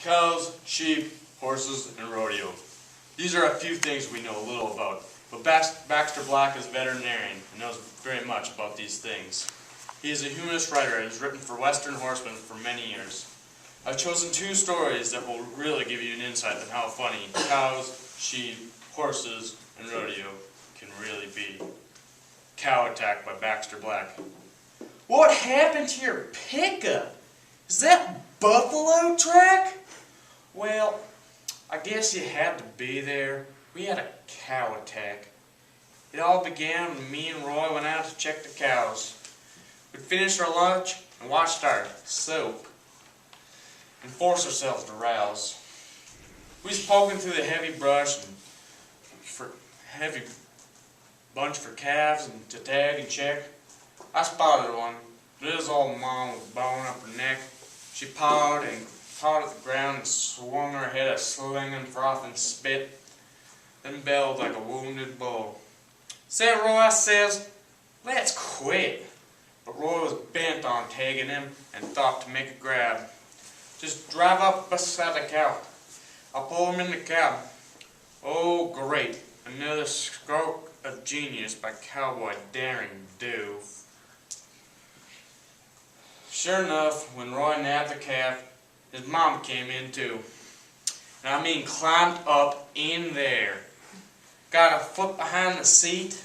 Cows, sheep, horses, and rodeo. These are a few things we know little about, but Baxter Black is a veterinarian and knows very much about these things. He is a humorous writer and has written for Western Horsemen for many years. I've chosen two stories that will really give you an insight on how funny cows, sheep, horses, and rodeo can really be. Cow Attack by Baxter Black. What happened to your pickup? Is that buffalo track? Well, I guess you had to be there. We had a cow attack. It all began when me and Roy went out to check the cows. We'd finished our lunch and watched our soap and forced ourselves to rouse. We was poking through the heavy brush and for heavy bunch for calves and to tag and check. I spotted one. It was old Mom with bone up her neck. She pawed at the ground and swung her head a slinging frothing spit, then bellowed like a wounded bull. "Say, Roy," I says, "let's quit." But Roy was bent on tagging him and thought to make a grab. "Just drive up beside the cow. I'll pull him in the cab." Oh, great. Another stroke of genius by Cowboy Daring Do. Sure enough, when Roy nabbed the calf, his mom came in too. And I mean climbed up in there. Got a foot behind the seat,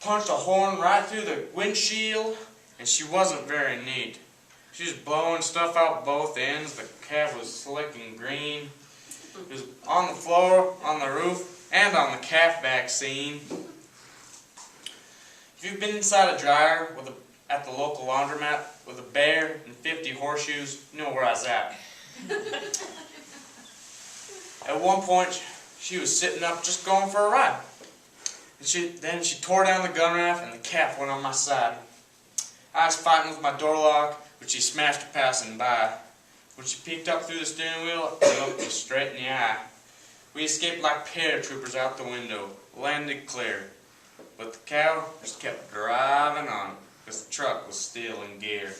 punched a horn right through the windshield, and she wasn't very neat. She was blowing stuff out both ends. The calf was slick and green. It was on the floor, on the roof, and on the calf vaccine. If you've been inside a dryer at the local laundromat with a bear and 50 horseshoes, you know where I was at. At one point, she was sitting up just going for a ride. And then she tore down the gun rack and the calf went on my side. I was fighting with my door lock, but she smashed her passing by. When she peeked up through the steering wheel, I looked me straight in the eye. We escaped like paratroopers out the window, landed clear. But the cow just kept driving on because the truck was still in gear.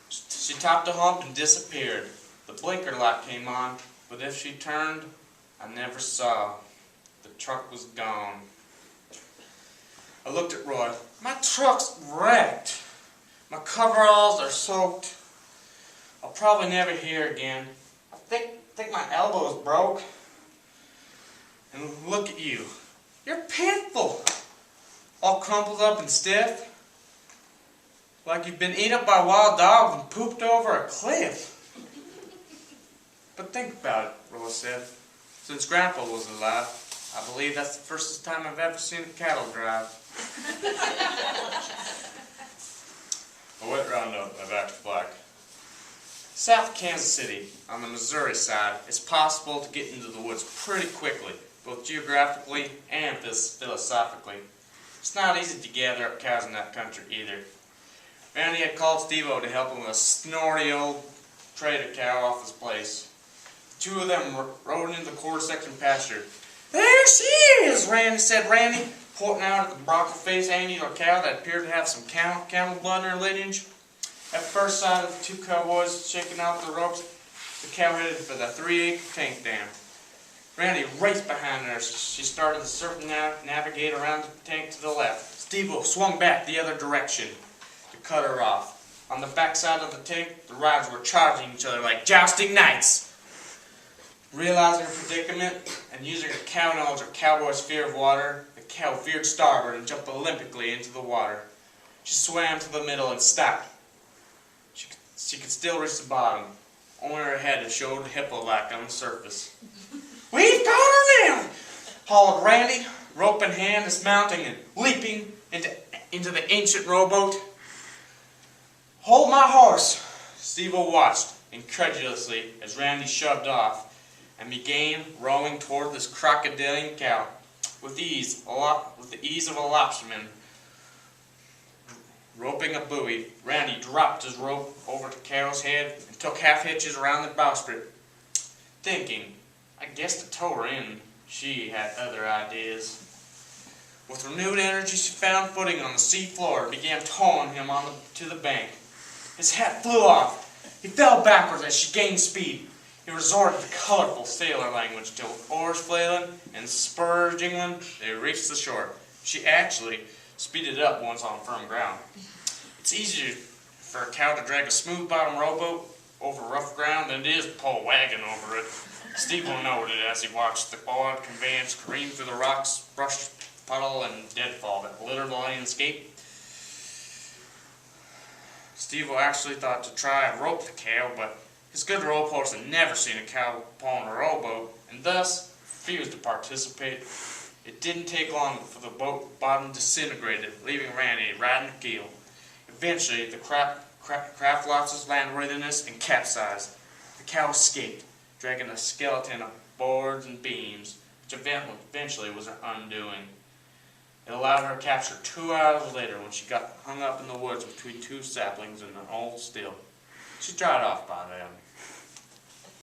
She topped a hump and disappeared. The blinker light came on, but if she turned, I never saw. The truck was gone. I looked at Roy. "My truck's wrecked. My coveralls are soaked. I'll probably never hear again. I think my elbow's broke. And look at you. You're pitiful. All crumpled up and stiff. Like you've been eaten up by wild dogs and pooped over a cliff." "But think about it," Roy said. "Since Grandpa was alive, I believe that's the first time I've ever seen a cattle drive." A Wet Roundup by Baxter Black. South of Kansas City, on the Missouri side, it's possible to get into the woods pretty quickly, both geographically and philosophically. It's not easy to gather up cows in that country either. Randy had called Steve-O to help him with a snorty old trader cow off his place. The two of them rode into the quarter section pasture. "There she is," said Randy, pointing out at the bronco-faced angular cow that appeared to have some camel blood in her lineage. At first sight of the two cowboys shaking out the ropes, the cow headed for the 3-acre tank dam. Randy raced behind her as she started to surf navigate around the tank to the left. Steve-O swung back the other direction to cut her off. On the backside of the tank, the riders were charging each other like jousting knights. Realizing her predicament and using her cow knowledge of cowboys' fear of water, the cow veered starboard and jumped olympically into the water. She swam to the middle and stopped. She could still reach the bottom. Only her head showed hippo-like on the surface. "We've got her now!" hollered Randy, rope in hand, dismounting and leaping into the ancient rowboat. "Hold my horse!" Steve-O watched incredulously as Randy shoved off and began rowing toward this crocodilian cow. With the ease of a lobsterman roping a buoy, Randy dropped his rope over the cow's head and took half hitches around the bowsprit. Thinking, I guess to tow her in, she had other ideas. With renewed energy, she found footing on the sea floor and began towing him to the bank. His hat flew off, He fell backwards as she gained speed. He resorted to colorful sailor language till with oars flailing and spurs jingling, they reached the shore. She actually speeded up once on firm ground. It's easier for a cow to drag a smooth-bottom rowboat over rough ground than it is to pull a wagon over it. Steve noted as he watched the odd conveyance careen through the rocks, brush, puddle, and deadfall that littered the landscape. Steve actually thought to try and rope the cow, but his good rowpokes had never seen a cow pulling a rowboat, and thus refused to participate. It didn't take long for the boat bottom disintegrated, leaving Randy riding the keel. Eventually, the craft lost its landworthiness and capsized. The cow escaped, dragging a skeleton of boards and beams, which eventually was her undoing. It allowed her capture 2 hours later when she got hung up in the woods between two saplings and an old still. She dried off by then.